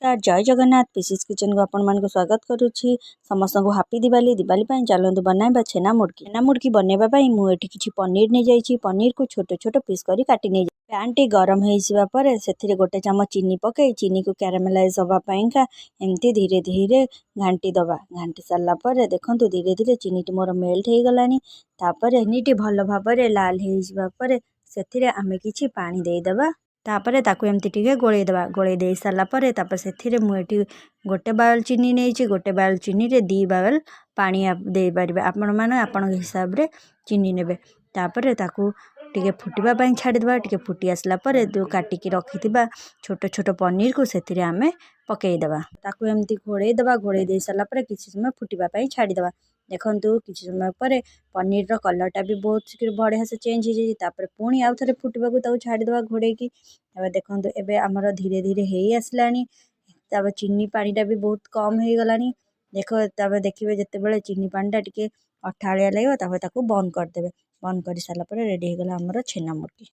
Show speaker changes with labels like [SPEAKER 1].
[SPEAKER 1] नमस्कार जय Jagannath pieces kitchen को आपण मान स्वागत करुच्ची। समस्त को हापी दिवाली दिवाली चलतु बनाइबा छेना मुड़की बनैबा मुझे किसी पनीर नहीं जाइए। पनीर को छोट छोट पीस कर काटी नहीं पैन टी गरम हो से गोटे चामच चीनी पकई चीनी को कैरामेलाइज होगापाईका एमती धीरे धीरे घाटी दबा। घाटी सारापर देखूँ धीरे धीरे चीनी टी मोर मेल्ट हो गलानी। चीनी भल भाव लाल हो से आम कि पानी देदेबा। तापर ताकू एमती टिके गोलई देबा। गोलई दे सारापर से मुझे गोटे बाउल चीनी नहीं गोटे बाउल चीनी रे 2 बाउल पानी दे पारे। आपण मैंने आपण हिसाब रे चीनी ने तापर ताकू टिके फुटवाई छाड़ीदेवा। टिके फुटी आसला पर जो काटिकी रखि छोट छोट पनीर को से आम पकईदेवा। ताकू एमती घोड़ई देवा। घोड़ई दे सारापर किसी समय फुटवाई छाड़ीदेवा। देखु किसी समय पर पनीर कलरटा भी बहुत बढ़िया से चेंज हो जाए। पुणी आउ थे फुटवा छाड़ीदेवा घोड़े की। देखो एबे आमर धीरे धीरे हो आसलानी। चीनी पानीटा भी बहुत कम हो गलानी। देखिए जिते चीनी पानीटा टिके अठालिया लगे बंद करदे। बंद कर सारापर रेडी हो गला आमर छेना मुड़की।